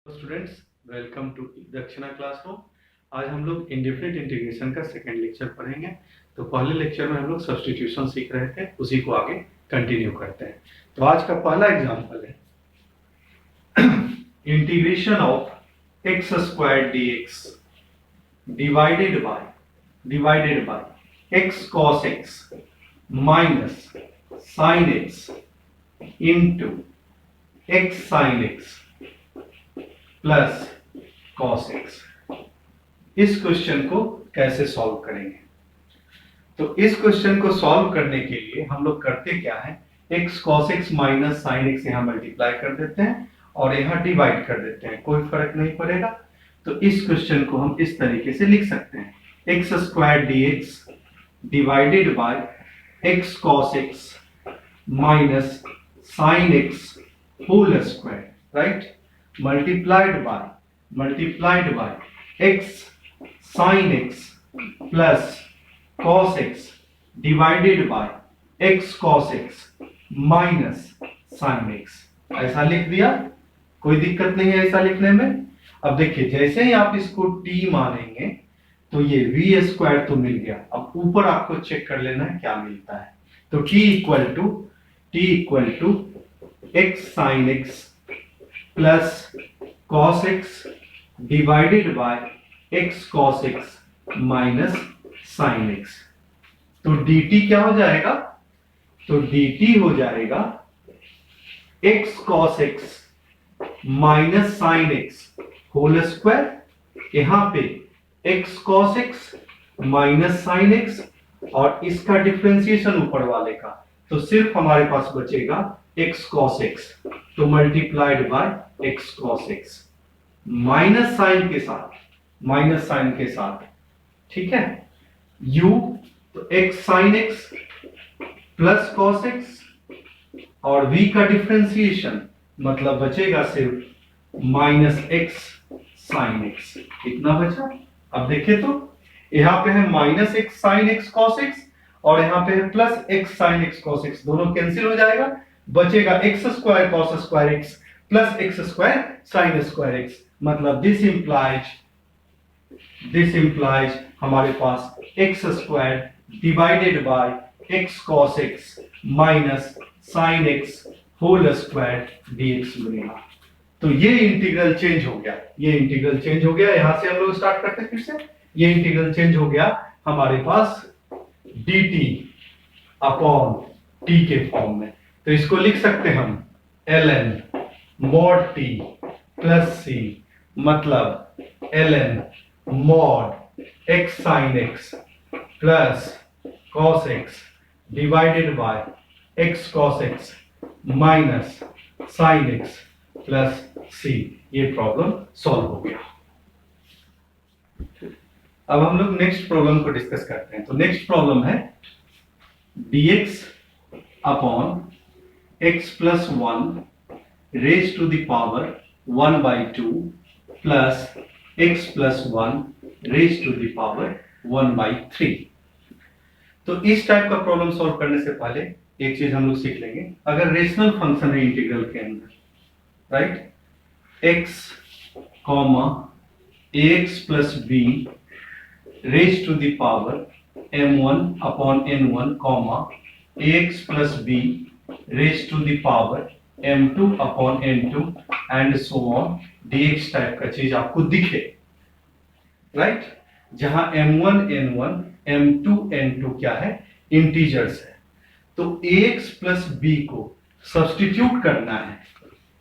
Students, welcome to दक्षिणा classroom. आज हम लोग इंडेफिनिट इंटीग्रेशन का सेकंड लेक्चर पढ़ेंगे। तो पहले लेक्चर में हम लोग सब्स्टिट्यूशन सीख रहे थे, उसी को आगे कंटिन्यू करते हैं। तो आज का पहला एग्जांपल है integration of x square dx divided by x cos x minus sine x into x sine x plus cos x. इस क्वेश्चन को कैसे सॉल्व करेंगे? तो इस क्वेश्चन को सॉल्व करने के लिए हम लोग करते क्या है, x cos x minus sine x यहां मल्टीप्लाई कर देते हैं और यहां डिवाइड कर देते हैं, कोई फर्क नहीं पड़ेगा। तो इस क्वेश्चन को हम इस तरीके से लिख सकते हैं, x square dx divided by x cos x minus sine x whole square, right, multiplied by x sin x plus cos x divided by x cos x minus sin x। ऐसा लिख दिया, कोई दिक्कत नहीं है ऐसा लिखने में। अब देखिए, जैसे ही आप इसको t मानेंगे तो ये v स्क्वायर तो मिल गया। अब ऊपर आपको चेक कर लेना है क्या मिलता है। तो t equal to x sin x plus cos x divided by x cos x minus sin x। तो dt क्या हो जाएगा? तो dt हो जाएगा x cos x minus sin x whole square, यहां पे x cos x minus sin x और इसका डिफरेंशिएशन ऊपर वाले का, तो सिर्फ हमारे पास बचेगा x cos x, तो multiplied by x cos x minus sine के साथ, ठीक है, u, तो x sin x plus cos x और v का डिफरेंशिएशन, मतलब बचेगा सिर्फ माइनस x sin x। कितना बचा? अब देखिए तो यहां पे है minus x sin x cos x और यहां पे है plus x sin x cos x, दोनों कैंसिल हो जाएगा, बचेगा x square cos square x plus x square sin square x। मतलब दिस इंप्लाइज हमारे पास x square divided by x cos x minus sin x whole square dx मिलेगा। तो ये इंटीग्रल चेंज हो गया, यहां से हम लोग स्टार्ट करते हैं फिर से। ये इंटीग्रल चेंज हो गया हमारे पास dt अपॉन t के फॉर्म में। तो इसको लिख सकते हैं हम ln mod t plus c, मतलब ln mod x sin x plus cos x divided by x cos x minus sin x plus c। ये प्रॉब्लम सॉल्व हो गया। अब हम लोग नेक्स्ट प्रॉब्लम को डिस्कस करते हैं। तो नेक्स्ट प्रॉब्लम है dx upon x plus 1 raise to the power 1/2 plus x plus 1 raise to the power 1/3। तो इस टाइप का प्रॉब्लम सॉल्व करने से पहले एक चीज हम लोग सीख लेंगे। अगर रेशनल फंक्शन है इंटीग्रल के अंदर, right, x comma ax plus b raise to the power m1 upon n1 comma ax plus b raise to the power m2 upon n2 and so on dx type का चीज आपको दिखे, right, जहां m1 n1 m2 n2 क्या है, integers है। तो ax plus b को सब्स्टिट्यूट करना है,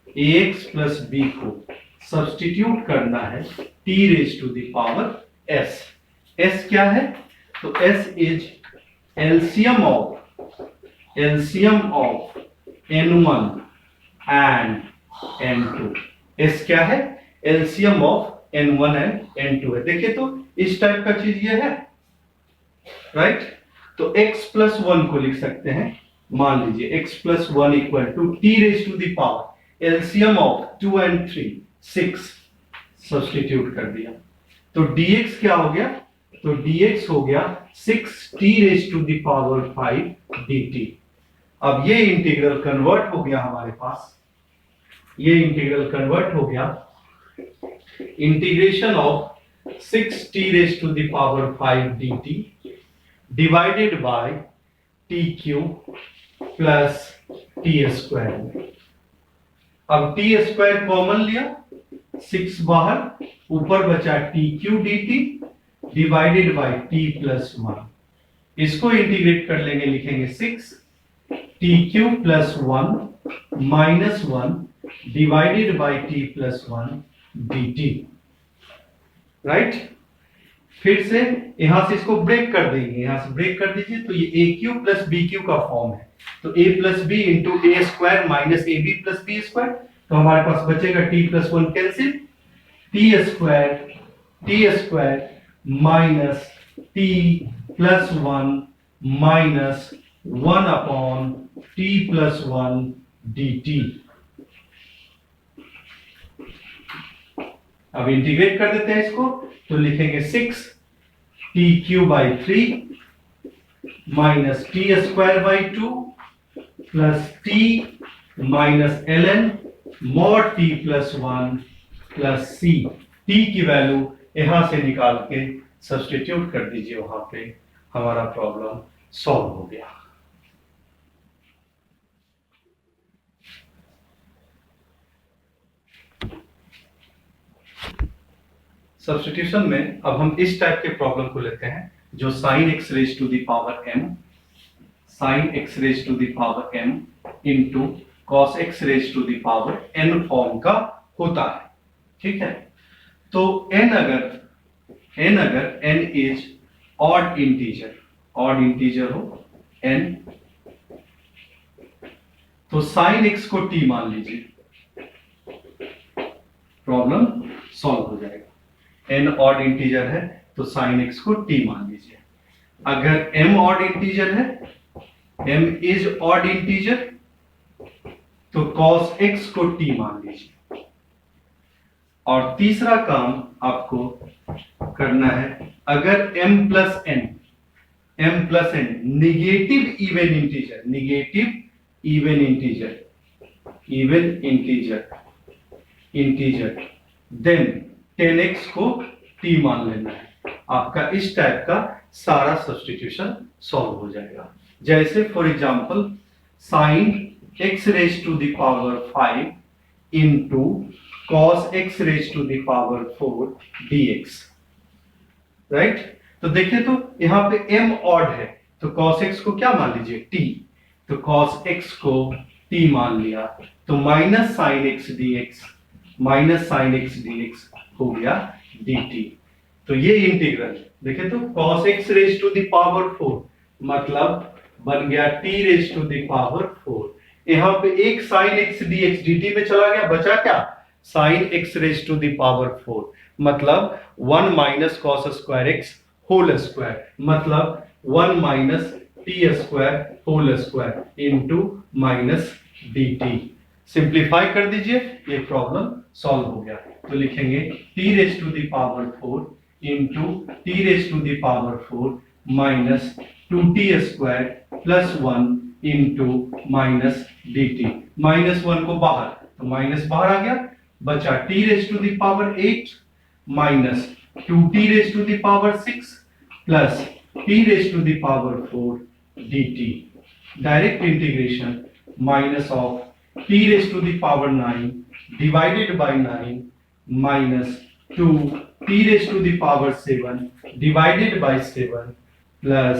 ax प्लस b को सब्स्टिट्यूट करना है t raise to the power s। s क्या है? तो s is LCM of n1 and n2। s क्या है? LCM of n1 and n2 है। देखिए तो इस टाइप का चीज ये है, राइट। तो x प्लस 1 को लिख सकते हैं, मान लीजिए x plus 1 equal to t raise to the power LCM of 2 and 3 6, substitute कर दिया। तो dx क्या हो गया? तो dx हो गया 6t raise to the power 5 dt। अब ये इंटीग्रल कन्वर्ट हो गया हमारे पास, ये इंटीग्रल कन्वर्ट हो गया integration of 6t raise to the power 5 dt divided by t cube plus t square. अब टी स्क्वायर कॉमन लिया, 6 बाहर, ऊपर बचा t cube d t divided by t plus 1। इसको इंटीग्रेट कर लेंगे, लिखेंगे 6 t cube plus 1 minus 1 divided by t plus 1 d t. Right, फिर से यहां से इसको ब्रेक कर देंगे, यहां से ब्रेक कर दीजिए तो ये a cube plus b cube का फॉर्म है, तो a plus b into a square minus a b plus b square. तो हमारे पास बचेगा t plus 1 cancel, t square minus t plus 1 minus 1 upon t plus 1 dt। अब integrate कर देते हैं इसको, तो लिखेंगे 6 t cube by 3 minus t square by 2 plus t minus ln mod T plus 1 plus C. T की value यहां से निकाल के सब्स्टिट्यूट कर दीजिए, वहां पे हमारा प्रॉब्लम सॉल्व हो गया। सब्स्टिट्यूशन में अब हम इस टाइप के प्रॉब्लम को लेते हैं जो sine x raise to the power m, sine x raise to the power m into cos x raise to the power n form का होता है। ठीक है, तो n अगर n इज ऑड इंटीजर हो n, तो साइन x को t मान लीजिए, प्रॉब्लम सॉल्व हो जाएगा। n ऑड इंटीजर है तो साइन x को t मान लीजिए। अगर m ऑड इंटीजर है, m इज ऑड इंटीजर, तो cos x को t मान लीजिए। और तीसरा काम आपको करना है, अगर m plus n negative even integer then 10x को t मान लेना है। आपका इस टाइप का सारा सब्स्टिट्यूशन सॉल्व हो जाएगा। जैसे for example sine x raise to the power 5 into cos x raise to the power 4 dx। Right, तो देखिए तो यहाँ पे m ऑड है तो cos x को क्या मान लीजिए t, तो cos x को t मान लिया, तो माइनस साइन x dx हो गया dt। तो ये इंटीग्रल देखिए तो cos x raise to the power 4 मतलब बन गया t raise to the power 4। यहाँ पे एक साइन x dx dt में चला गया, बचा क्या, sine x raise to the power 4 मतलब 1 minus cos square x whole square मतलब 1 minus t square whole square into minus dt। Simplify कर दीजिए, ये प्रॉब्लम सॉल्व हो गया। तो लिखेंगे t raise to the power 4 into t raise to the power 4 minus 2t square plus 1 into minus dt। Minus 1 को बाहर, तो माइनस बाहर आ गया, बचा t raise to the power 8 minus 2t raise to the power 6 plus t raise to the power 4 dt। Direct integration minus of t raise to the power 9 divided by 9 minus 2 t raise to the power 7 divided by 7 plus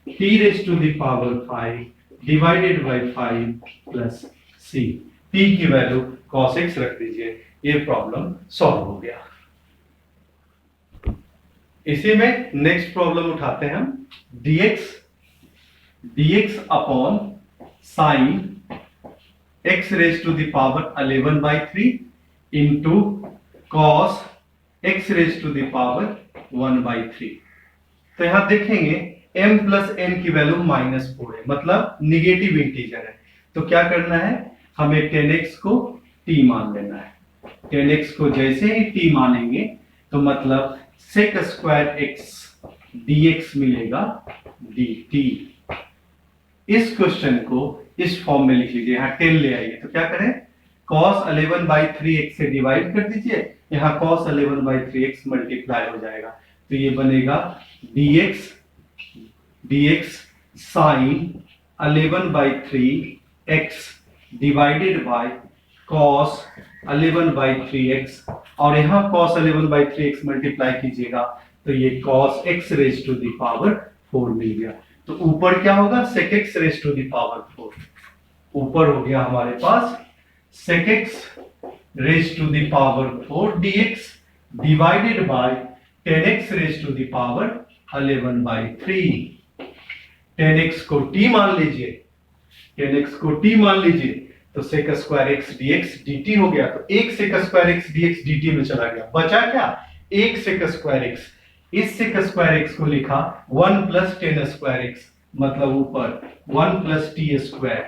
t raise to the power 5 divided by 5 plus c। t की value cos x रख दीजिए, ये problem solve हो गया। इसी में next problem उठाते हैं हम, dx upon sine x raise to the power 11 by 3 into cos x raise to the power 1 by 3। तो यहां देखेंगे m प्लस n की वैल्यू -4 है, मतलब निगेटिव इंटीजर है। तो क्या करना है, हमें 10x को t मान लेना है। 10x को जैसे ही t मानेंगे तो मतलब sec स्क्वायर x dx मिलेगा dt। इस क्वेश्चन को इस फॉर्म में लिख लीजिए, यहां 10 ले आइए, तो क्या करें cos 11/3x से डिवाइड कर दीजिए, यहाँ cos 11/3x मल्टीप्लाई हो जाएगा, तो ये बनेगा dx sin 11/3x divided by cos 11/3x, और यहाँ cos 11/3x मल्टीप्लाई कीजिएगा तो ये cos x raise to the power 4 मिल गया। तो ऊपर क्या होगा, sec x raise to the power 4, ऊपर हो गया हमारे पास sec x raise to the power 4 dx divided by 10x raise to the power 11/3। 10x को t मान लीजिए, 10x को t मान लीजिए, तो sec square x dx dt हो गया, तो एक sec square x dx dt में चला गया, बचा क्या, एक sec स्क्वायर x। इस sec स्क्वायर x को लिखा 1 प्लस 10 स्क्वायर x, मतलब ऊपर 1 plus t square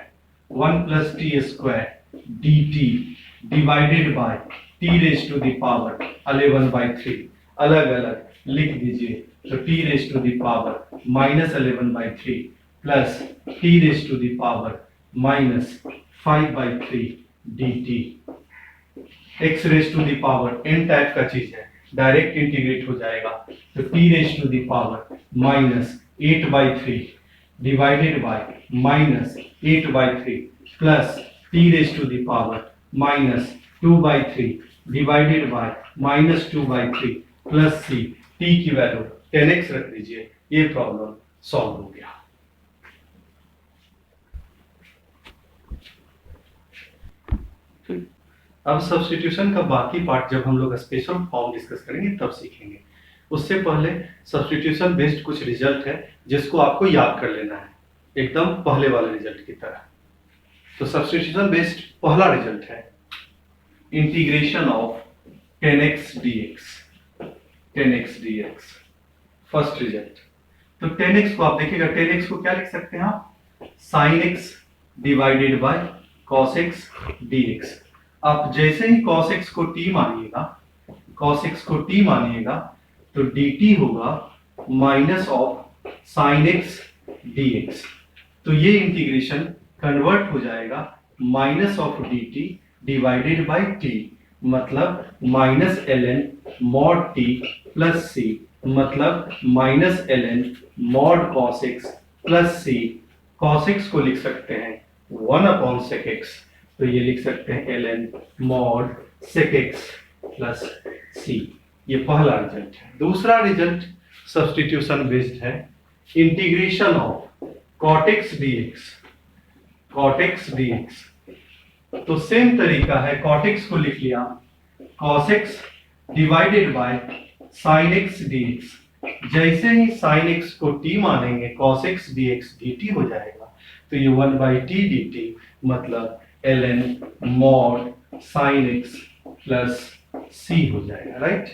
dt divided by t raise to the power 11/3, अलग अलग लिख दीजिए, तो t raise to the power -11/3 plus t raise to the power -5/3 dt। x raise to the power n type का चीज है, डायरेक्ट इंटीग्रेट हो जाएगा, तो t raise to the power -8/3 divided by -8/3 plus t raise to the power -2/3 divided by -2/3 plus c, t की value 10x रख दीजिए, ये प्रॉब्लम सॉल्व हो गया। अब सब्स्टिट्यूशन का बाकी पार्ट जब हम लोग स्पेशल फॉर्म डिस्कस करेंगे तब सीखेंगे, उससे पहले सब्स्टिट्यूशन बेस्ड कुछ रिजल्ट है जिसको आपको याद कर लेना है, एकदम पहले वाले रिजल्ट की तरह। तो सब्स्टिट्यूशन बेस्ड पहला रिजल्ट है integration of 10x dx, first result. तो 10x को आप देखिएगा, 10x को क्या लिख सकते हैं आप, sin x divided bye cos x dx। आप जैसे ही cos x को t मानिएगा, तो dt होगा minus of sin x dx, तो ये इंटीग्रेशन कन्वर्ट हो जाएगा minus of dt divided by t, मतलब -ln mod t plus c, मतलब -ln mod cos x plus c। cos x को लिख सकते हैं 1/sec x, तो ये लिख सकते हैं ln mod sec x plus c। ये पहला रिजल्ट है। दूसरा रिजल्ट सब्स्टिट्यूशन बेस्ड है, integration of cot x dx। तो सेम तरीका है, cot x को लिख लिया cos x divided bye sin x dx, जैसे ही sin x को t मानेंगे cos x dx dt हो जाएगा, तो ये 1/t dt, मतलब ln mod sin x plus c हो जाएगा, राइट।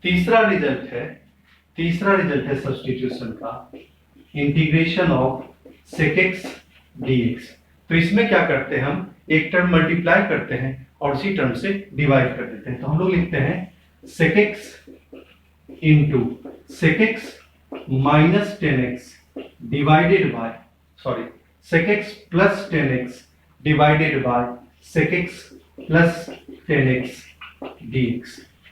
तीसरा रिजल्ट है सब्स्टिट्यूशन का, integration of sec x dx। तो इसमें क्या करते हैं, हम एक टर्म मल्टीप्लाई करते हैं और उसी टर्म से डिवाइड कर देते हैं, तो हम लोग लिखते हैं sec x into sec x minus 10x divided by sec x plus 10x divided by sec x plus 10x dx।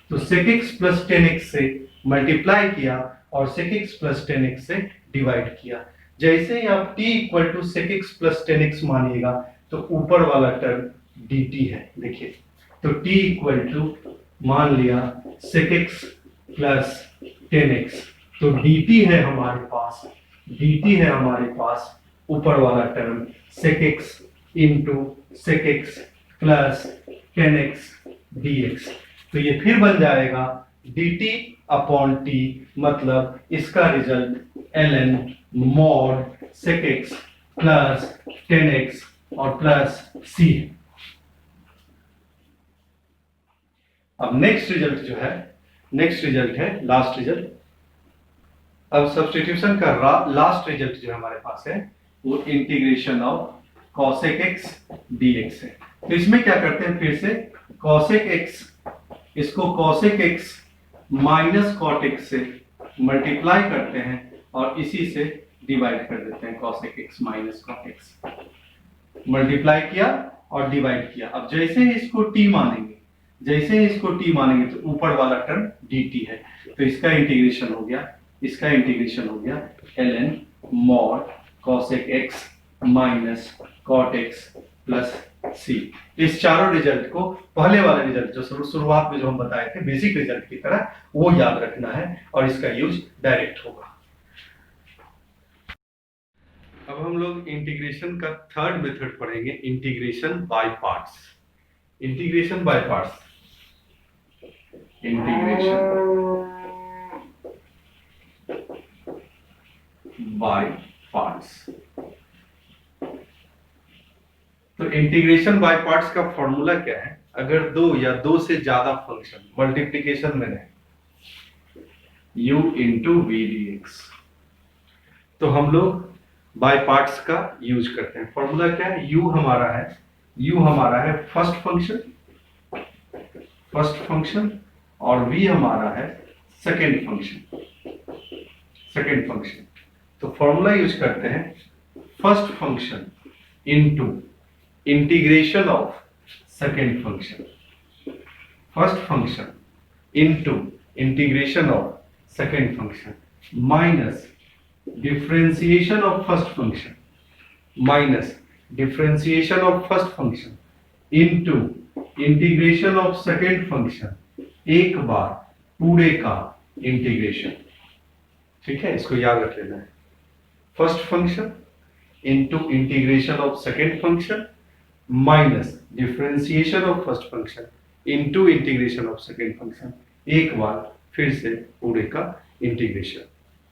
तो sec x प्लस 10x से मल्टीप्लाई किया और sec x प्लस 10x से डिवाइड किया। जैसे ही आप t equal to sec x plus 10x मानिएगा, तो ऊपर वाला टर्म dt है, देखिए, तो t इक्वल टू मान लिया sec x प्लस 10x, तो dt है हमारे पास ऊपर वाला term sec x into sec x plus 10x dx। तो ये फिर बन जाएगा dt अपॉन t, मतलब इसका result ln mod sec x plus 10x और प्लस c। अब नेक्स्ट रिजल्ट है लास्ट रिजल्ट। अब सब्स्टिट्यूशन का लास्ट रिजल्ट जो हमारे पास है वो integration of cosec x dx है। तो इसमें क्या करते हैं, फिर से cosec x, इसको cosec x minus cot x से मल्टीप्लाई करते हैं और इसी से डिवाइड कर देते हैं, cosec x minus cot x। Multiply किया और डिवाइड किया। अब जैसे ही इसको टी मानेंगे, जैसे ही इसको टी मानेंगे तो ऊपर वाला टर्म dt है, तो इसका इंटीग्रेशन हो गया, इसका इंटीग्रेशन हो गया ln mod cosec x minus cot x plus c। इस चारों रिजल्ट को पहले वाले रिजल्ट जो शुरुआत में जो हम बताए थे बेसिक रिजल्ट की तरह वो याद रखना है और इसका यूज डायरेक्ट होगा। अब हम लोग इंटीग्रेशन का थर्ड मेथड पढ़ेंगे, integration by parts. Integration by parts, integration by parts. तो इंटीग्रेशन बाय पार्ट्स का फॉर्मूला क्या है? अगर दो या दो से ज्यादा फंक्शन मल्टीप्लिकेशन में रहे, u into v d x, तो हम लोग बाय पार्ट्स का यूज करते हैं। फॉर्मूला क्या है? u हमारा है फर्स्ट फंक्शन और v हमारा है सेकेंड फंक्शन। तो फॉर्मूला यूज करते हैं first function into integration of second function, first function into integration of second function minus differentiation of first function minus differentiation of first function into integration of second function, एक बार पूरे का integration. ठीक है, इसको याद रख लेना है। First function into integration of second function minus differentiation of first function into integration of second function, एक बार फिर से पूरे का इंटीग्रेशन।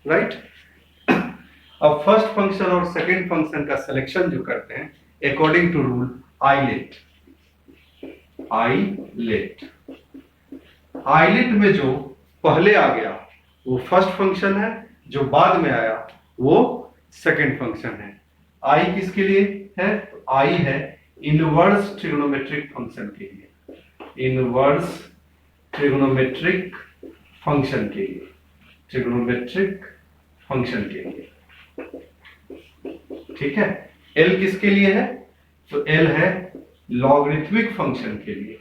राइट। अब फर्स्ट फंक्शन और सेकेंड फंक्शन का सिलेक्शन जो करते हैं अकॉर्डिंग टू रूल आइलेट में जो पहले आ गया वो फर्स्ट फंक्शन है, जो बाद में आया वो सेकेंड फंक्शन है। आई किसके लिए है? आई है इनवर्स ट्रिग्नोमेट्रिक फंक्शन के लिए, इनवर्स ट्रिग्नोमेट्रिक फंक्शन के लिए, ट्रिग्नोमेट्रिक फंक्शन के लिए। ठीक है। एल किसके लिए है? तो एल है लॉगरिथमिक फंक्शन के लिए,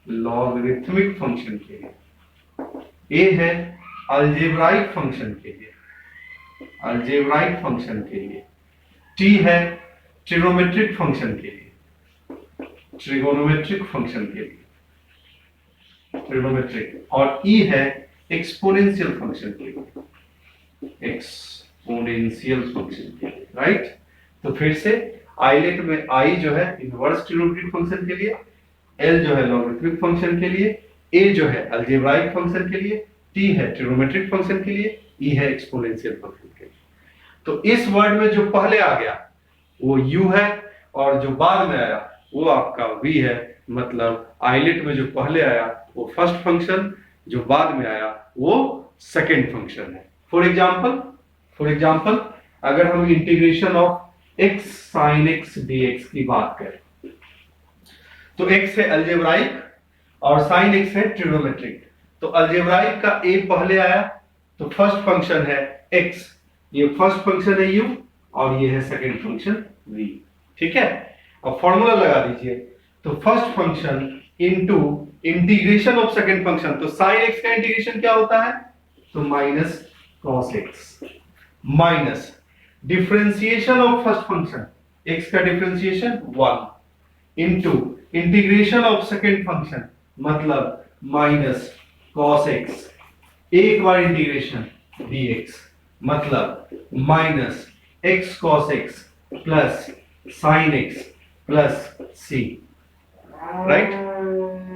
लॉगरिथमिक फंक्शन के लिए। ए है अलजेब्राइक फंक्शन के लिए, अलजेब्राइक फंक्शन के लिए। टी है ट्रिगोनोमेट्रिक फंक्शन के लिए, ट्रिगोनोमेट्रिक फंक्शन के लिए, ट्रिगोनोमेट्रिक। और ई है एक्सपोनेंशियल फंक्शन के लिए, एक्सपोनेंशियल फंक्शन के लिए। राइट। तो फिर से आइलेट में आई जो है इनवर्स ट्रिगोनोमेट्रिक फंक्शन के लिए, एल जो है लॉगरिथमिक फंक्शन के लिए, ए जो है अलजेब्राइक फंक्शन के लिए, टी है ट्रिगोनोमेट्रिक फंक्शन के लिए, ई है एक्सपोनेंशियल फंक्शन के लिए। तो इस वर्ड में जो पहले आ गया वो u है और जो बाद में आया वो आपका v है। मतलब आइलेट में जो पहले आया वो फर्स्ट फंक्शन, जो बाद में आया वो सेकेंड फंक्शन है। फॉर एग्जाम्पल अगर हम integration of x sin x dx की बात करें तो x है अलजेब्राइक और sin x है ट्रिग्नोमेट्रिक। तो अलजेब्राइक का a पहले आया तो फर्स्ट फंक्शन है x, ये फर्स्ट फंक्शन है u और ये है सेकेंड फंक्शन v। ठीक है। अब फॉर्मूला लगा दीजिए। तो first function into integration of second function, तो sin x का इंटीग्रेशन क्या होता है? तो minus cos x minus differentiation of first function, x का differentiation 1 into integration of second function मतलब माइनस cos x, एक बार इंटीग्रेशन dx मतलब minus x cos x plus sin x plus c। Right.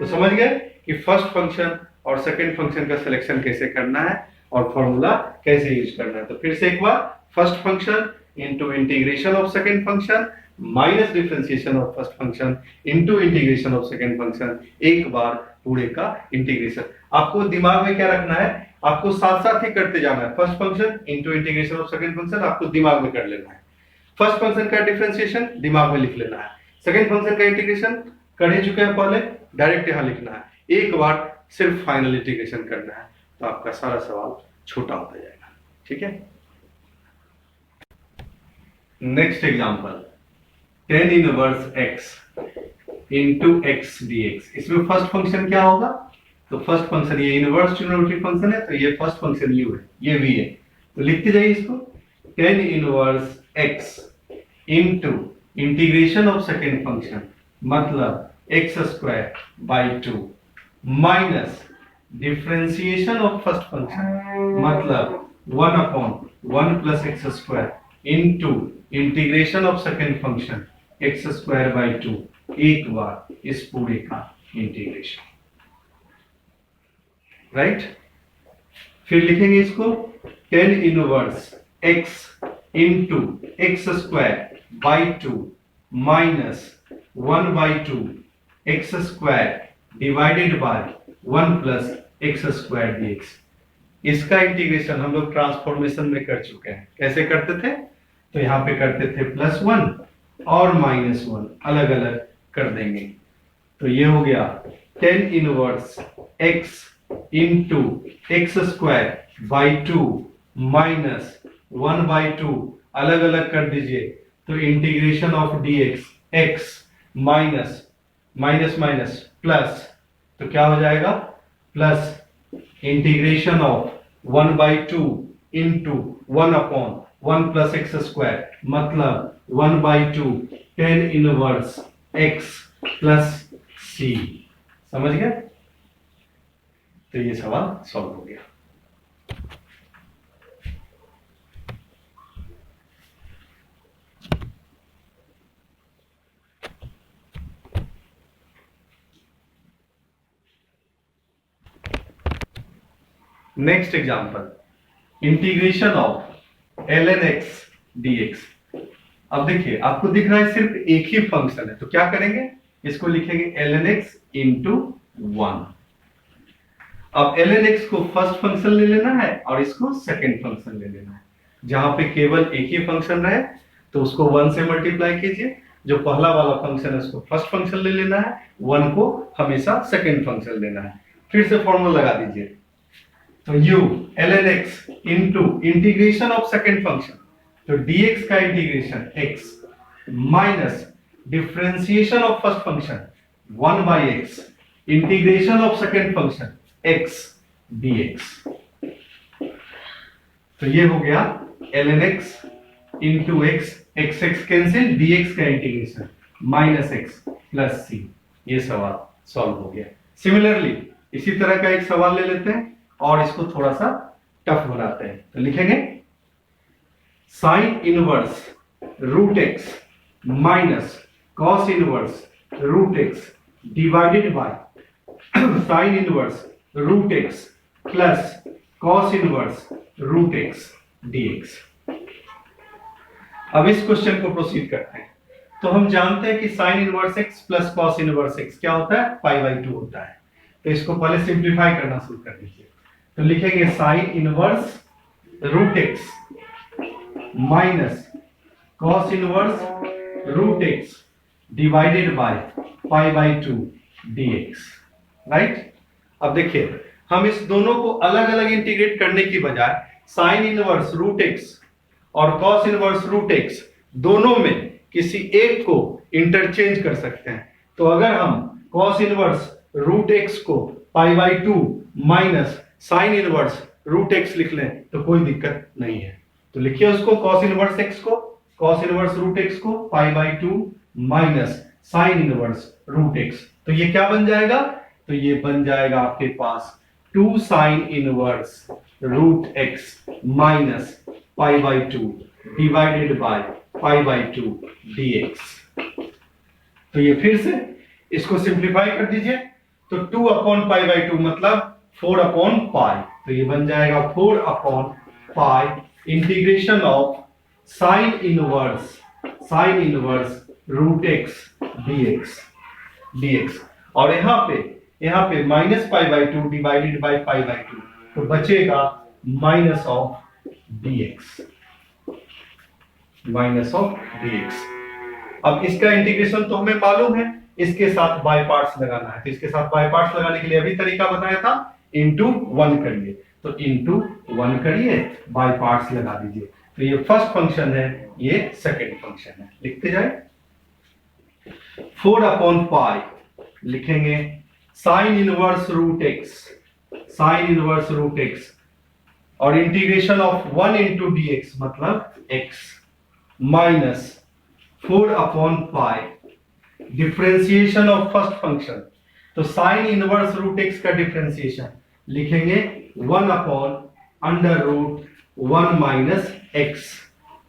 तो समझ गए कि फर्स्ट फंक्शन और second function का सिलेक्शन कैसे करना है और फॉर्मूला कैसे यूज करना है। तो फिर से एक बार, first function into integration of second function minus differentiation of first function into integration of second function, एक बार पूरे का इंटीग्रेशन। आपको दिमाग में क्या रखना है? आपको साथ साथ ही करते जाना है। First function into integration of second function आपको दिमाग में कर लेना है। फर्स्ट फंक्शन का डिफरेंशिएशन दिमाग में लिख लेना है। सेकेंड फंक्शन का इंटीग्रेशन कर ही चुके हैं पहले, डायरेक्ट यहां लिखना है। एक बार सिर्फ फाइनल इंटीग्रेशन करना है तो आपका सारा सवाल छोटा होता जाएगा। ठीक है। Next example ten inverse x into x d x. इसमें फर्स्ट फंक्शन क्या होगा? तो फर्स्ट फंक्शन ये इनवर्स ट्रिग्नोमेट्री फंक्शन है, तो ये फर्स्ट फंक्शन यू है, ये वी है, तो लिखते जाइए इसको, tan inverse x into integration of second function मतलब x square by two minus differentiation of first function मतलब 1/1 plus x square into integration of second function x square by two, एक बार इस पूरे का इंटीग्रेशन, राइट। फिर लिखेंगे इसको tan inverse x into x square by two minus 1/2 x square divided by 1 plus x square dx। इसका integration हम लोग ट्रांसफॉर्मेशन में कर चुके हैं। कैसे करते थे? तो यहाँ पे करते थे +1 और -1 अलग अलग कर देंगे। तो ये हो गया tan inverse x into x square by two minus 1/2 अलग अलग कर दीजिए, तो integration of dx x minus minus minus plus, तो क्या हो जाएगा plus integration of 1/2 into 1/1 plus x square मतलब 1/2 tan inverse x plus c। समझ गए? तो ये सवाल सॉल्व हो गया। Next example integration of ln x dx। अब देखिए आपको दिख रहा है सिर्फ एक ही फंक्शन है, तो क्या करेंगे? इसको लिखेंगे ln x इंटू 1। अब ln x को फर्स्ट फंक्शन ले लेना है और इसको सेकंड फंक्शन ले लेना है। जहां पे केवल एक ही फंक्शन रहे तो उसको 1 से मल्टीप्लाई कीजिए, जो पहला वाला फंक्शन है उसको फर्स्ट फंक्शन ले लेना है, 1 को हमेशा सेकंड फंक्शन लेना है। फिर से फॉर्मूला लगा दीजिए, तो u ln x into integration of second function, तो dx का integration x minus differentiation of first function 1/x integration of second function x dx। तो ये हो गया ln x into x, x cancel, dx का integration minus x plus c। ये सवाल solve हो गया। सिमिलरली इसी तरह का एक सवाल ले लेते हैं और इसको थोड़ा सा टफ बनाते हैं। तो लिखेंगे sine inverse root x minus cos inverse root x divided by sine inverse root x plus cos inverse root x dx। अब इस क्वेश्चन को प्रोसीड करते हैं। तो हम जानते हैं कि sine inverse x plus cos inverse x क्या होता है? π/2 होता है। तो इसको पहले सिंप्लीफाई करना शुरू कर दीजिए। तो लिखेंगे sine inverse root x minus cos inverse root x divided by π/2 dx, right. अब देखिए हम इस दोनों को अलग अलग इंटीग्रेट करने की बजाय साइन इनवर्स रूट एक्स और कॉस इनवर्स रूट एक्स दोनों में किसी एक को इंटरचेंज कर सकते हैं। तो अगर हम कॉस इनवर्स रूट एक्स को π/2 minus sine inverse root x लिख लें तो कोई दिक्कत नहीं है। तो लिखिए उसको कॉस इनवर्स एक्स को, कॉस इनवर्स रूट एक्स को π/2 minus sine inverse root x. तो ये क्या बन जाएगा? तो ये बन जाएगा आपके पास 2 sine inverse root x minus π/2 divided by π/2 dx। तो ये फिर से इसको सिंप्लीफाई कर दीजिए, तो 2/π/2 मतलब 4/π। तो ये बन जाएगा 4/π integration of sine inverse root x dx। और यहाँ पे माइनस π/2 डिवाइडेड बाय π/2, तो बचेगा माइनस ऑफ dx। अब इसका इंटीग्रेशन तो हमें मालूम है, इसके साथ बाय पार्ट्स लगाना है। तो इसके साथ बाय पार्ट्स लगाने के लिए अभी तरीका बताया था, इंटू 1 करिए। तो इंटू 1 करिए, बाय पार्ट्स लगा दीजिए। तो ये फर्स्ट फंक्शन है, ये सेकंड फंक्शन है। लिखते जाए, 4/पाई लिखेंगे sine inverse root x, sine inverse root x, और integration of 1 into d x मतलब x, माइनस 4/पाई डिफ्रेंसिएशन ऑफ फर्स्ट फंक्शन। तो साइन इनवर्स रूट एक्स का डिफ्रेंसिएशन लिखेंगे 1/√1 माइनस एक्स।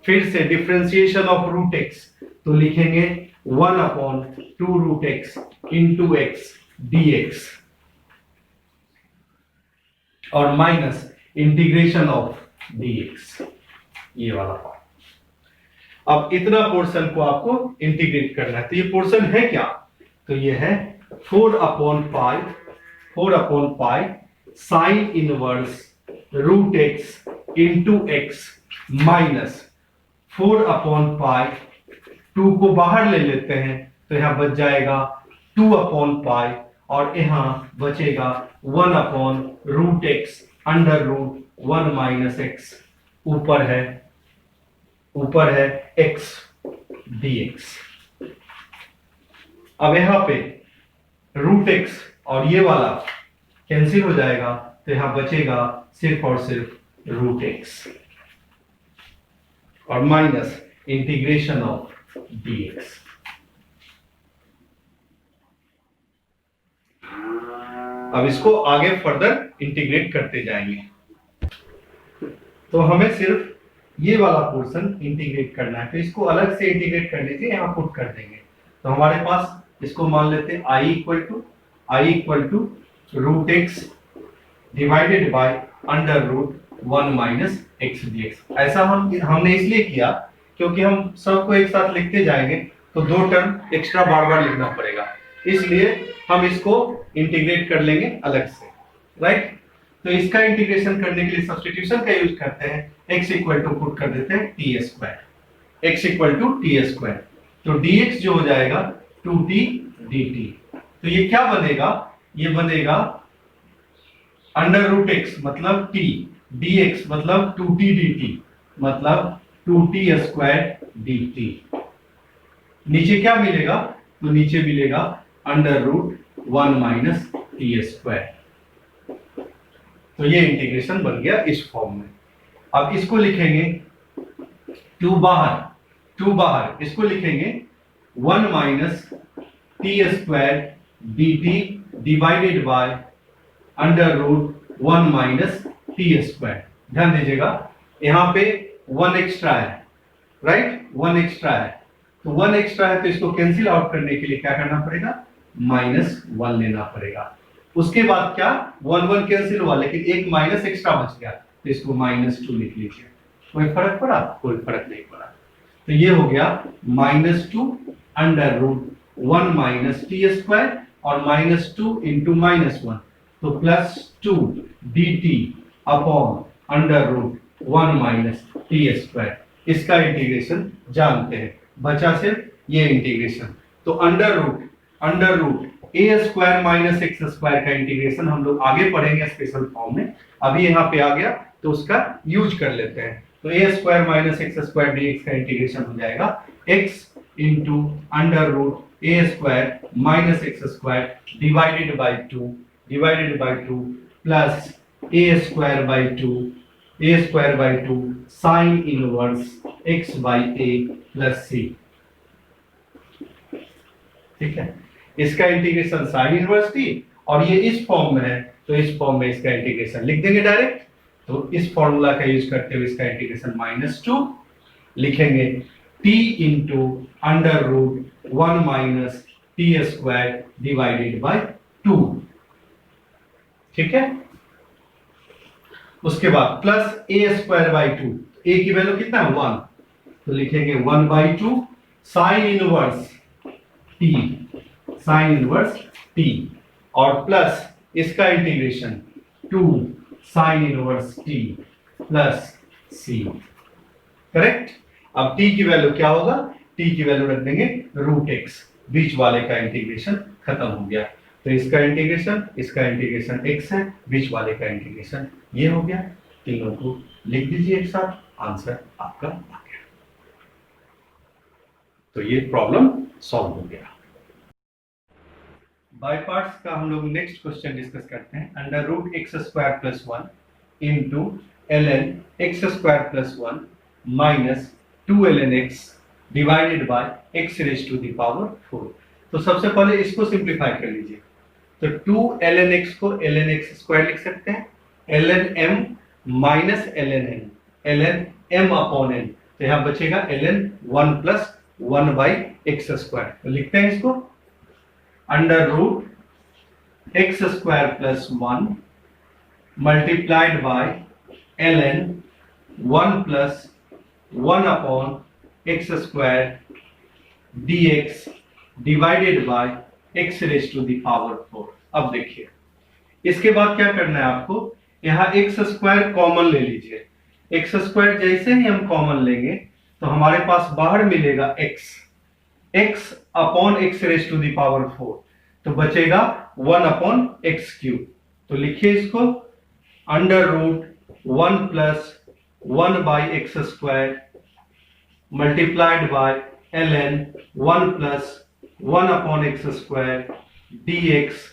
फिर से डिफ्रेंसिएशन ऑफ रूट एक्स तो लिखेंगे 1/2√x इंटू एक्स dx, और माइनस इंटीग्रेशन ऑफ dx, ये वाला पार्ट। अब इतना पोर्शन को आपको इंटीग्रेट करना है। तो ये पोर्शन है क्या? तो ये है 4/पाई sine inverse root x into x minus 4/पाई, 2 को बाहर ले लेते हैं तो यहां बच जाएगा 2/पाई, और यहां बचेगा 1/√x √1 माइनस एक्स, ऊपर है x dx। अब यहां पे √x और ये वाला कैंसिल हो जाएगा, तो यहां बचेगा सिर्फ और सिर्फ √x और माइनस इंटीग्रेशन ऑफ dx। अब इसको आगे फर्दर इंटीग्रेट करते जाएंगे। तो हमें सिर्फ ये वाला पोर्शन इंटीग्रेट करना है, तो इसको अलग से इंटीग्रेट करने से यहां पुट कर देंगे। तो हमारे पास इसको मान लेते हैं i equal to √x divided by √1 minus x dx। ऐसा हमने इसलिए किया क्योंकि हम सबको एक साथ लिखते जाएंगे तो 2 टर्म एक्स्ट्रा बार बार लिखना पड़ेगा, इसलिए हम इसको इंटीग्रेट कर लेंगे अलग से, राइट। तो इसका इंटीग्रेशन करने के लिए सब्स्टिट्यूशन का यूज करते हैं, x इक्वल टू पुट कर देते हैं t², x equal to t²। तो dx जो हो जाएगा 2t dt। तो ये क्या बनेगा? ये बनेगा √x मतलब t, dx मतलब 2t dt मतलब 2t² dt। नीचे क्या मिलेगा? तो नीचे मिलेगा √1 माइनस t²। तो ये इंटीग्रेशन बन गया इस फॉर्म में। अब इसको लिखेंगे 2 बाहर इसको लिखेंगे 1 minus t² dt divided by √1 minus t²। ध्यान दीजिएगा यहां पे 1 एक्स्ट्रा है, राइट, 1 एक्स्ट्रा है। तो 1 एक्स्ट्रा है तो इसको कैंसिल आउट करने के लिए क्या करना पड़ेगा? -1 लेना पड़ेगा। उसके बाद क्या? 1 कैंसिल हुआ लेकिन एक माइनस एक्स्ट्रा बच गया, तो इसको -2 लिख लीजिए। कोई फर्क पड़ा? कोई फर्क नहीं पड़ा। तो ये हो गया -2 √1 माइनस t² और -2 इंटू -1, तो +2 dt अपॉन √1 माइनस t²। इसका इंटीग्रेशन जानते हैं, बचा सिर्फ ये इंटीग्रेशन। तो under root a² minus x² का इंटीग्रेशन हम लोग आगे पढ़ेंगे स्पेशल फॉर्म में। अभी यहाँ पे आ गया तो उसका यूज कर लेते हैं। तो a² माइनस x² dx का इंटीग्रेशन हो जाएगा x into √a² minus x² divided by 2 plus a² by 2 sine inverse x by a plus c। ठीक है, इसका इंटीग्रेशन साइन इनवर्स t, और ये इस फॉर्म में है तो इस फॉर्म में इसका इंटीग्रेशन लिख देंगे डायरेक्ट। तो इस फॉर्मूला का यूज करते हुए इसका इंटीग्रेशन -2 लिखेंगे t into √1 minus t² divided by 2। ठीक है, उसके बाद प्लस a² बाय 2, a की वैल्यू कितना है? 1, तो लिखेंगे 1/2 साइन इनवर्स t और प्लस इसका integration 2 sine inverse t plus c। Correct. अब t की वैल्यू क्या होगा? t की वैल्यू रख देंगे √x, बीच वाले का इंटीग्रेशन खत्म हो गया। तो इसका इंटीग्रेशन x है, बीच वाले का इंटीग्रेशन ये हो गया। तीनों को लिख दीजिए एक साथ, आंसर आपका आ गया। तो ये प्रॉब्लम सॉल्व हो गया। बाय पार्ट्स का हम लोग नेक्स्ट क्वेश्चन डिस्कस करते हैं। Under root x square plus 1 into l n x square plus 1 minus 2 l n x divided by x raise to the power 4। तो सबसे पहले इसको सिंप्लीफाई कर लीजिए। तो 2 एल एन एक्स को एल एन एक्स स्क्वायर लिख सकते हैं, l n m minus l n n, l n m upon n, तो यहां बचेगा l n 1 plus 1 by x square. तो लिखते हैं इसको under root x square plus 1 multiplied by l n 1 plus 1 upon x square dx divided by x raise to the power 4। अब देखिए इसके बाद क्या करना है आपको, यहां एक्स स्क्वायर कॉमन ले लीजिए। एक्स स्क्वायर जैसे ही हम कॉमन लेंगे तो हमारे पास बाहर मिलेगा x upon x raise to the power 4, तो बचेगा 1 अपॉन एक्स क्यूब। तो लिखिए इसको under root 1 plus 1 by x square multiplied by l n 1 plus 1 upon x square dx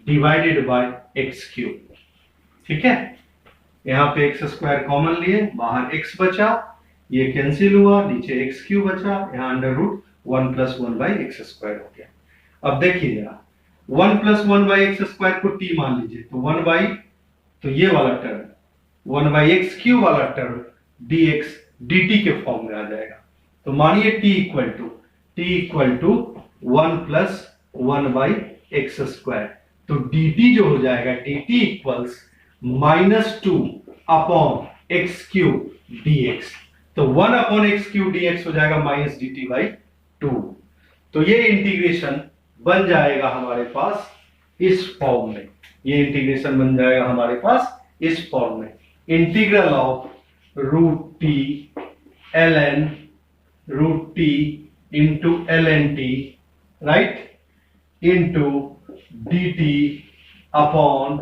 divided by x cube. ठीक है, यहां पे एक्स स्क्वायर कॉमन लिए, बाहर x बचा, ये कैंसिल हुआ, नीचे एक्स क्यूब बचा, यहां under root 1 plus 1 by x square हो गया। अब देखिए जरा 1 प्लस 1 बाई एक्स स्क्वायर को t मान लीजिए, तो 1 बाई, तो ये वाला टर्म 1 बाई एक्स क्यूब वाला टर्म dx dt के फॉर्म में आ जाएगा। तो मानिए t equal to 1 plus 1 by x square, तो dt जो हो जाएगा dt equals -2 upon x cube dx। तो 1 अपॉन एक्स क्यूब dx हो जाएगा माइनस dt बाई 2। तो ये इंटीग्रेशन बन जाएगा हमारे पास इस फॉर्म में, ये इंटीग्रेशन बन जाएगा हमारे पास इस फॉर्म में, integral of root t l n root t into l n t, right, into d t upon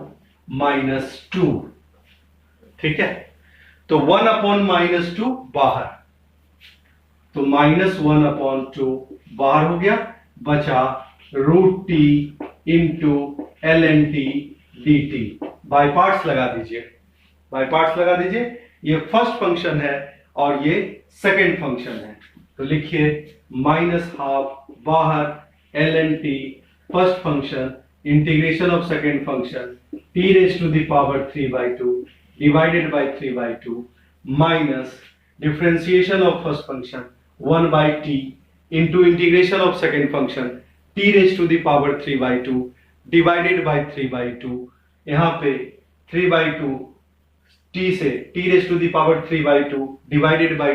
-2। ठीक है, तो 1 अपॉन -2 बाहर, तो -1 अपॉन 2 बाहर हो गया, बचा root t into l n t d t. By parts लगा दीजिए, बाय पार्ट्स लगा दीजिए, ये फर्स्ट फंक्शन है और ये सेकेंड फंक्शन है। तो लिखिए -12 बाहर l n t first function integration of second function t raise to the power 3/2 divided by 3/2 minus differentiation of first function 1 by t into integration of second function t raise to the power 3/2 divided by 3/2। यहां पे 3/2 t से t raise to the power 3/2 divided by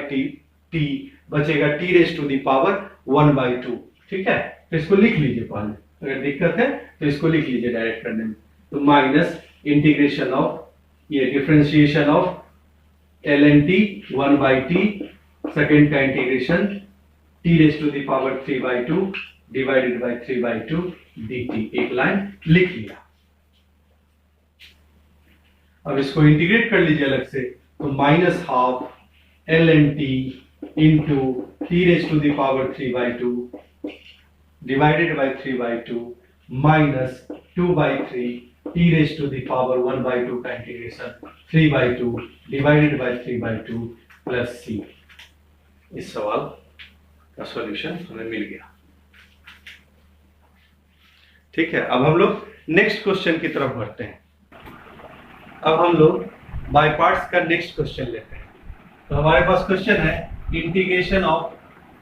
t बचेगा t raise to the power 1/2। ठीक है, तो इसको लिख लीजिए पहले, अगर दिक्कत है तो इसको लिख लीजिए डायरेक्ट करने में। तो माइनस इंटीग्रेशन ऑफ, ये differentiation of l n t 1 by t, second का integration t raise to the power 3/2 divided by 3/2 dt, एक लाइन लिख लिया। अब इसको इंटीग्रेट कर लीजिए अलग से, तो -12 l n t into t raise to the power 3/2 divided by 3/2 minus 2/3 t raise to the power 1/2 का integration 3/2 divided by 3/2 plus c। इस सवाल का सॉल्यूशन हमें मिल गया। ठीक है, अब हम लोग नेक्स्ट क्वेश्चन की तरफ बढ़ते हैं। अब हम लोग बाय पार्ट्स का नेक्स्ट क्वेश्चन लेते हैं। तो हमारे पास क्वेश्चन है integration of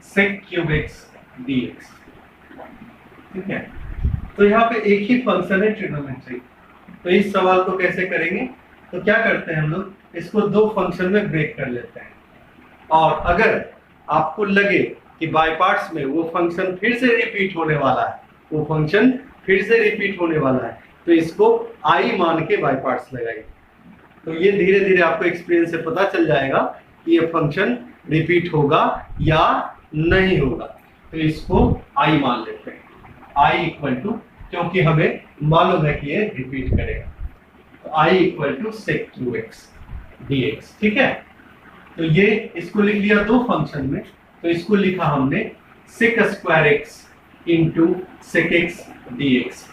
sec cube x dx। ठीक है, तो यहाँ पे एक ही फंक्शन है ट्रिग्नोमेट्री, तो इस सवाल को कैसे करेंगे, तो क्या करते हैं हम लोग इसको दो फंक्शन में ब्रेक कर लेते हैं, और अगर आपको लगे कि बाय पार्ट्स में वो फंक्शन फिर से रिपीट होने वाला है, वो फंक्शन फिर से रिपीट होने वाला है, तो इसको आई मान के बाय पार्ट्स लगाइए। तो ये धीरे धीरे आपको एक्सपीरियंस से पता चल जाएगा कि ये फंक्शन रिपीट होगा या नहीं होगा। तो इसको आई मान लेते हैं, आई इक्वल टू, क्योंकि हमें मालूम है कि ये रिपीट करेगा, तो I equal to sec cube x d x. ठीक है, तो ये इसको लिख लिया दो फंक्शन में, तो इसको लिखा हमने sec square x into sec x d x.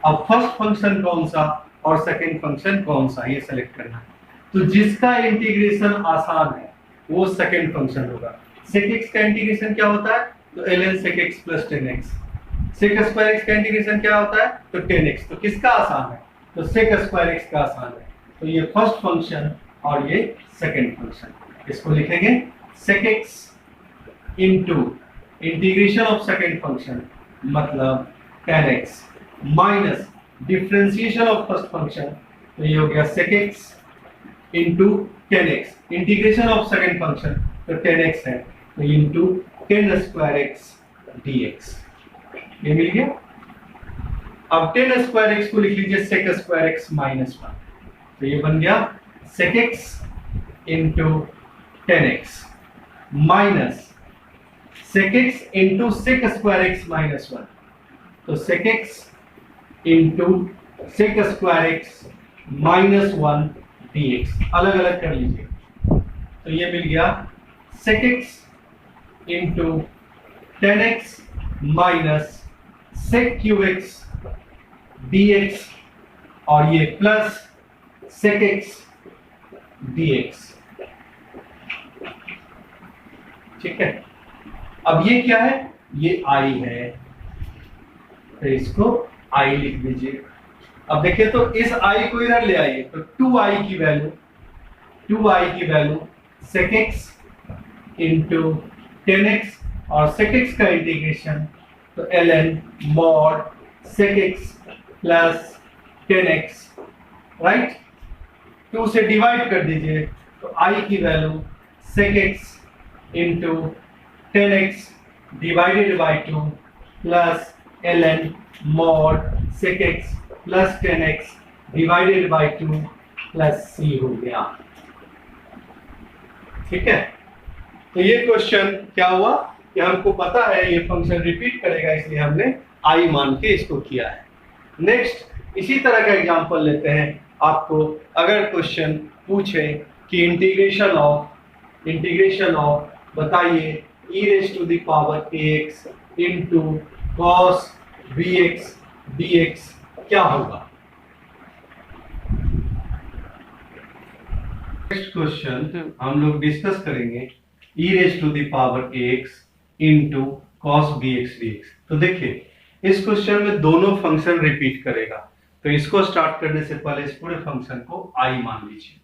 अब फर्स्ट फंक्शन कौन सा और सेकंड फंक्शन कौन सा ये सेलेक्ट करना है। तो जिसका इंटीग्रेशन आसान है वो सेकंड फंक्शन होगा। sec x का इंटीग्रेशन क्या होता है? तो ln sec x plus 10x। sec square x का इंटीग्रेशन क्या होता है? तो 10x। तो किसका आसान है? तो sec स्क्वायर x का आसान है। तो ये फर्स्ट फंक्शन और ये सेकंड फंक्शन, इसको लिखेंगे sec x into integration of second function मतलब 10x minus differentiation of first function, तो ये हो गया sec x into 10x integration of second function तो 10x है तो इंटू 10 स्क्वायर x dx, ये मिल गया। अब 10 स्क्वायर x को लिख लीजिए sec स्क्वायर x माइनस 1, तो ये बन गया sec x into 10x minus sec x into sec square x minus 1, तो sec x into sec square x minus 1 dx अलग अलग कर लीजिए, तो ये मिल गया sec x into 10x minus sec cube x dx और ये प्लस sec x dx, ठीक है। अब ये क्या है? ये i है, तो इसको i लिख दीजिए। अब देखिए तो इस i को इधर ले आइए, तो 2i की value sec x into 10x और sec x का इंटीग्रेशन तो ln mod sec x plus 10x, right. 2 से डिवाइड कर दीजिए तो i की value sec x into 10x divided by 2 plus ln mod sec x plus 10x divided by 2 plus c हो गया, ठीक है। तो ये क्वेश्चन क्या हुआ कि हमको पता है ये फंक्शन रिपीट करेगा, इसलिए हमने i मान के इसको किया है। नेक्स्ट इसी तरह का एग्जांपल लेते हैं। आपको अगर क्वेश्चन पूछे कि इंटीग्रेशन ऑफ बताइए e raise to the power ax into cos bx dx क्या होगा। नेक्स्ट क्वेश्चन हम लोग डिस्कस करेंगे e raise to the power ax into cos bx dx। तो देखिए इस क्वेश्चन में दोनों फंक्शन रिपीट करेगा, तो इसको स्टार्ट करने से पहले इस पूरे फंक्शन को i मान लीजिए,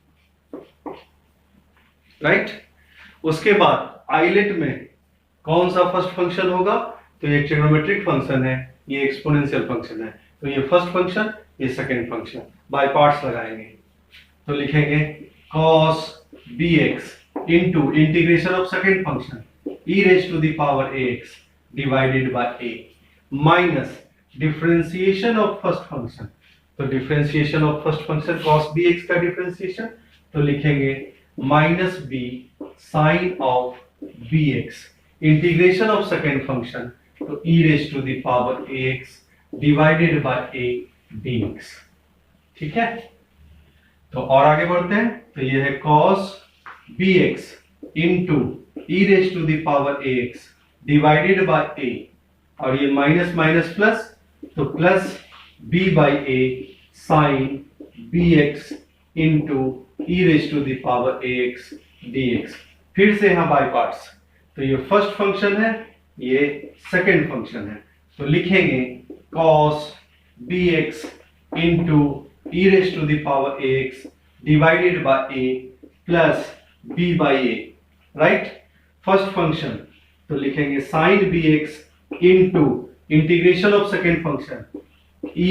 राइट। उसके बाद आइलेट में कौन सा फर्स्ट फंक्शन होगा? तो ये ट्रिग्नोमेट्रिक फंक्शन है, ये एक्सपोनेंशियल फंक्शन है, तो ये फर्स्ट फंक्शन ये सेकंड फंक्शन, बाय पार्ट्स लगाएंगे तो लिखेंगे cos bx into integration of second function e raise to the power ax divided by a minus differentiation of first function, तो differentiation of first function cos bx का differentiation तो लिखेंगे minus b sine of bx integration of second function तो e raise to the power ax divided by a dx, ठीक है। तो और आगे बढ़ते हैं, तो ये है cos bx into e raise to the power ax divided by a और ये माइनस माइनस प्लस तो plus b by a sine bx into e raise to the power ax dx। फिर से यहां बाय पार्ट्स, तो ये first function है ये सेकंड फंक्शन है, तो लिखेंगे cos bx into e raise to the power ax divided by a plus b by a, right. First function तो लिखेंगे sin bx into integration of second function e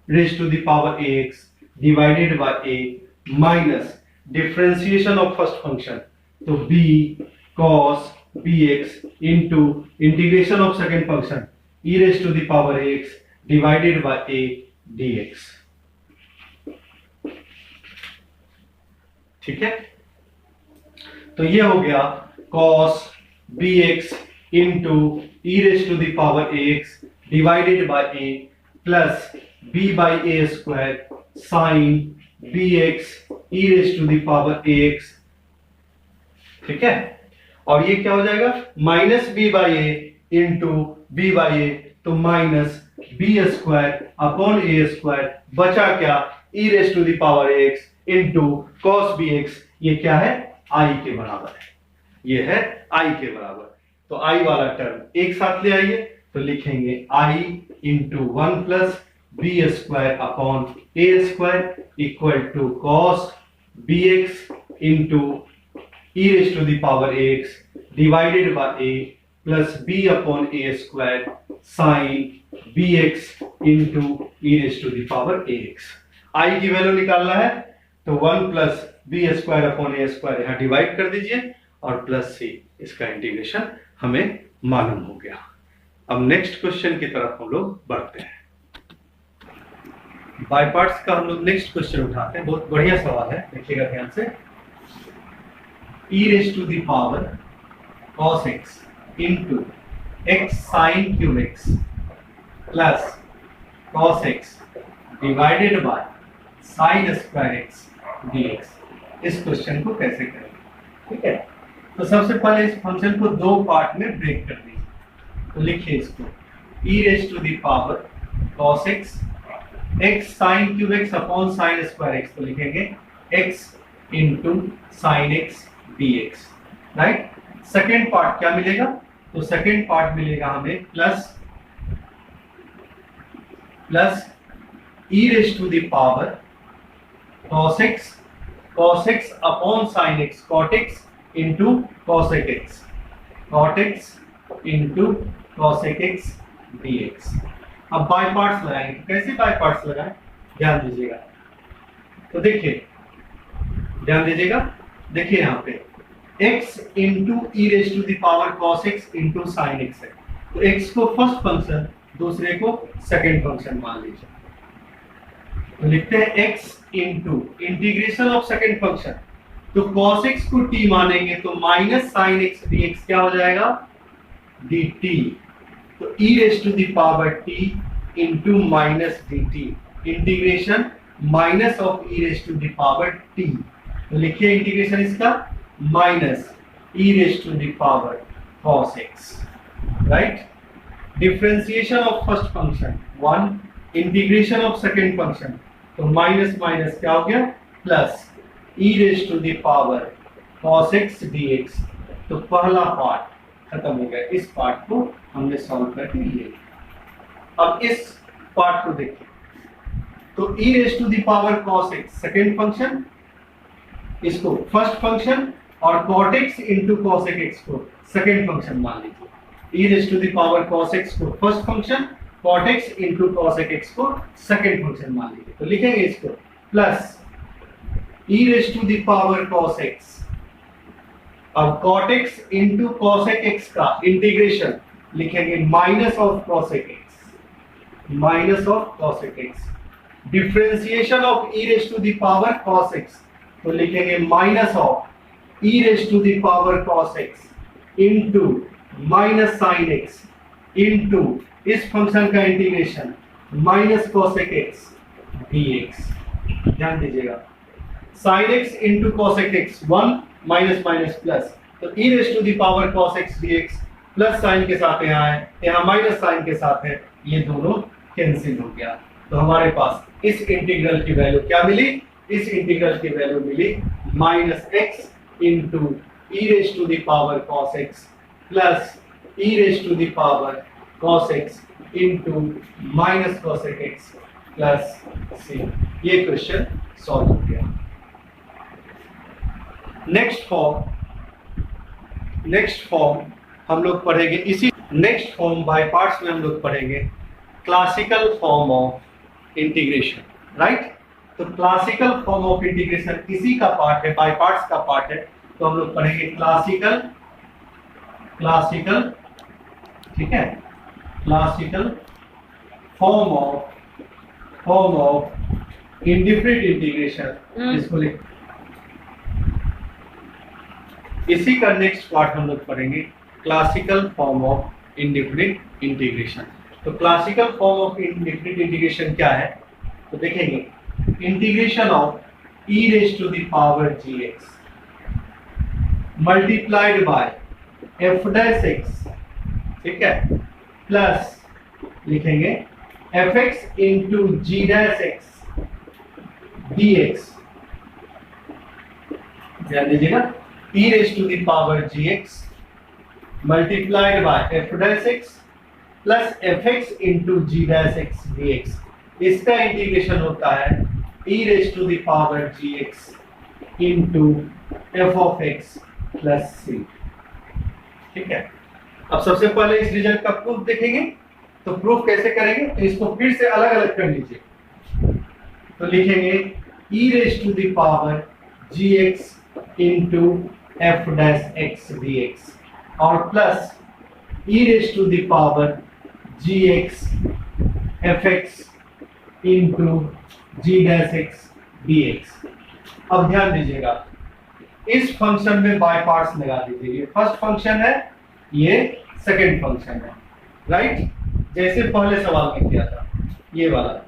raise to the power ax divided by a minus differentiation of first function तो b cos bx into integration of second function e raise to the power ax divided by a dx, ठीक है। तो ये हो गया cos bx into e raise to the power ax divided by a plus b by a square sine bx e raise to the power ax, ठीक है। और ये क्या हो जाएगा minus b by a into b by a तो minus b square upon a square, बचा क्या, e raise to the power x into cos b x, ये क्या है, आई के बराबर है, ये है आई के बराबर। तो आई वाला टर्म एक साथ ले आइए, तो लिखेंगे I into 1 plus b square upon a square equal to cos b x into e raise to the power x divided by a plus b upon a square sine b x into e raise to the power a x. I की value निकालना है, तो 1 plus b square upon a square यहां divide कर दीजिए और plus सी, इसका integration हमें मालूम हो गया। अब नेक्स्ट क्वेश्चन की तरफ हम लोग बढ़ते हैं। बाय पार्ट्स का हम लोग नेक्स्ट क्वेश्चन उठाते हैं, बहुत बढ़िया सवाल है, देखिएगा ध्यान से। e raise to the power cos x into x sine cube x plus cos x divided by sine square x dx, इस क्वेश्चन को कैसे करेंगे, ठीक है। तो सबसे पहले इस फंक्शन को दो पार्ट में ब्रेक कर दीजिए, तो लिखिए इसको e raise to the power cos x x sine cube x upon sine square x, तो लिखेंगे x into sine x dx, right. Second part क्या मिलेगा, तो सेकेंड पार्ट मिलेगा हमें plus e raise to the power cos x upon sine x cot x into cosec x, cot x into cosec x dx। अब by parts लगाएंगे, तो कैसे by parts लगाएं, ध्यान दीजिएगा। तो देखिए, ध्यान दीजिएगा, देखिए यहाँ पे x into e raise to the power cos x into sine x है, तो x को फर्स्ट फंक्शन, दूसरे को सेकंड फंक्शन मान लीजिए। तो लिखते हैं x into integration of second function, तो cos x को t मानेंगे तो माइनस साइन x dx क्या हो जाएगा, dt। तो e raise to the power t into minus dt, integration minus of e raise to the power t, तो लिखिए इंटीग्रेशन इसका minus e raise to the power cos x, right. Differentiation of first function 1, integration of second function, तो minus minus क्या हो गया, plus e raise to the power cos x dx, तो पहला part खत्म हो गया, इस पार्ट को हमने सॉल्व करके लिए। अब इस पार्ट को देखिए, तो e raise to the power cos x second function, इसको फर्स्ट फंक्शन, और cot x into cosec x को सेकंड फंक्शन मान लीजिए। e raise to the power cos x को first function, cot x into cosec x को second function मान लीजिए, तो लिखेंगे इसको plus e raise to the power cos x, अब cot x into cosec x का इंटीग्रेशन लिखेंगे minus of cosec x, minus of cosec x। Differentiation of e raise to the power cos x, तो लिखेंगे minus of e raise to the power cos x into minus sine x into इस function का integration minus cosec x dx। ध्यान दीजिएगा, sine x into cosec x 1 minus minus plus, तो e raise to the power cos x dx plus sine के साथ यहाँ है, यहाँ माइनस साइन के साथ है, ये दोनों कैंसिल हो गया। तो हमारे पास इस इंटीग्रल की वैल्यू क्या मिली, इस इंटीग्रल की वैल्यू मिली minus x into e raise to the power cos x plus e raise to the power cos x into minus cosec x plus c। ये क्वेश्चन सॉल्व हो गया। नेक्स्ट फॉर्म हम लोग पढ़ेंगे, इसी नेक्स्ट फॉर्म बाय पार्ट्स में हम लोग पढ़ेंगे classical form of integration, right. तो क्लासिकल फॉर्म ऑफ इंटीग्रेशन इसी का पार्ट है, बाय पार्ट्स का पार्ट है, तो हम लोग पढ़ेंगे क्लासिकल, ठीक है, classical form of indifferent integration, इसको लिख, इसी का नेक्स्ट पार्ट हम लोग पढ़ेंगे classical form of indifferent integration. तो classical form of indifferent integration क्या है, तो देखेंगे integration of e raise to the power gx multiplied by f dash x, ठीक है, प्लस लिखेंगे fx into g dash x dx, ध्यान दीजिएगा, e raised to the power gx multiplied by f dash x plus fx into g dash x dx, इसका integration होता है e raised to the power gx into f of x plus c। ठीक है, अब सबसे पहले इस result का प्रूफ देखेंगे। तो प्रूफ कैसे करेंगे, तो इसको फिर से अलग अलग कर लीजिए। तो लिखेंगे e raised to the power gx into f dash x dx और plus e raised to the power gx fx into g dash x dx। अब ध्यान दीजिएगा, इस फंक्शन में बाय पार्ट्स लगा दीजिए। ये फर्स्ट फंक्शन है, ये सेकंड फंक्शन है, राइट, जैसे पहले सवाल में किया था, ये वाला,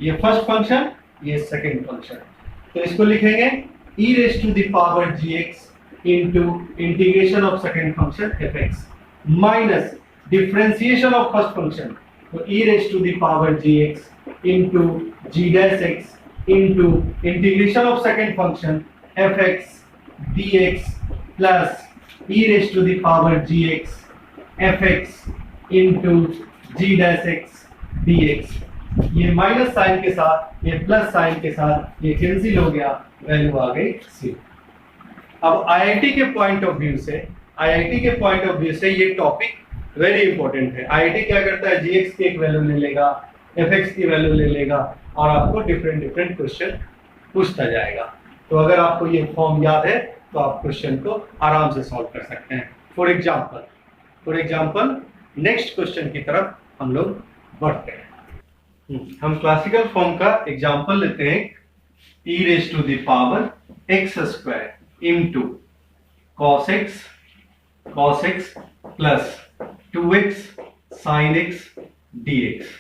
ये फर्स्ट फंक्शन, ये सेकंड फंक्शन। तो इसको लिखेंगे e raised to the power gx into integration of second function fx minus differentiation of first function, तो e raised to the power gx into g dash x into integration of second function fx dx plus e raised to the power gx fx into g dash x dx। ये minus sine के साथ, ये plus sine के साथ, ये cancel हो गया, value आ गई सी। अब आईआईटी के पॉइंट ऑफ व्यू से, ये टॉपिक वेरी इंपॉर्टेंट है। आईआईटी क्या करता है, जीएक्स की एक वैल्यू ले लेगा, एफएक्स की वैल्यू ले लेगा और आपको डिफरेंट डिफरेंट क्वेश्चन पूछता जाएगा। तो अगर आपको ये फॉर्म याद है तो आप क्वेश्चन को आराम से सॉल्व कर सकते हैं। फॉर एग्जाम्पल नेक्स्ट क्वेश्चन की तरफ हम लोग बढ़ते हैं। हम क्लासिकल फॉर्म का एग्जाम्पल लेते हैं, e raised to the power x square into cos x plus 2x sin x dx।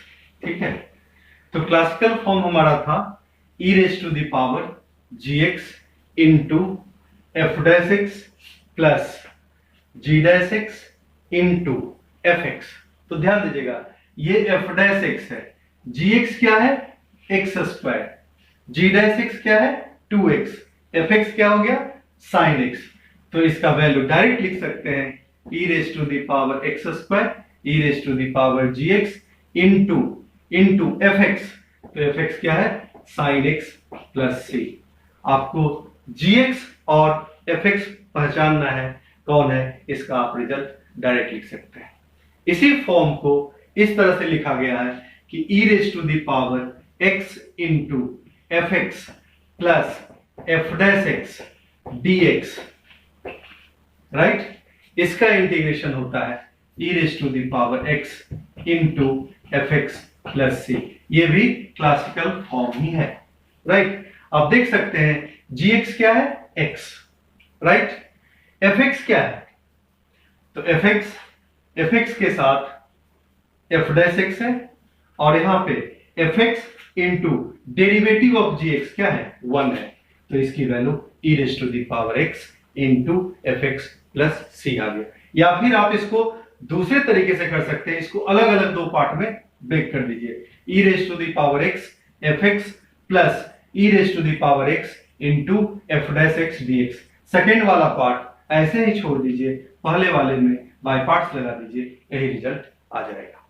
ठीक है, तो क्लासिकल फॉर्म हमारा था e raised to the power gx into f dash x plus g dash x into fx। तो ध्यान दीजिएगा, ये f dash x है, gx क्या है, x square, g dash x क्या है, 2x, fx क्या हो गया, sin x। तो इसका वैल्यू डायरेक्ट लिख सकते हैं e raised to the power x square, e raised to the power gx into fx। तो fx क्या है, sin x plus c। आपको gx और fx पहचानना है कौन है, इसका आप रिजल्ट डायरेक्ट लिख सकते हैं। इसी फॉर्म को इस तरह से लिखा गया है कि e raised to the power x into fx plus f dash x dx, right, इसका इंटीग्रेशन होता है e raised to the power x into fx plus c। ये भी क्लासिकल फॉर्म ही है, राइट। अब देख सकते हैं gx क्या है, x, राइट, fx क्या है, तो fx के साथ f dash x है और यहां पे fx into derivative of gx क्या है, 1 है। तो इसकी value e raised to the power x into fx plus c आ गया। या फिर आप इसको दूसरे तरीके से कर सकते हैं, इसको अलग अलग दो पार्ट में ब्रेक कर दीजिए, e raised to the power x fx plus e raised to the power x into f dash x dx। Second वाला पार्ट ऐसे ही छोड़ दीजिए, पहले वाले में बाय पार्ट्स लगा दीजिए, यही रिजल्ट आ जाएगा।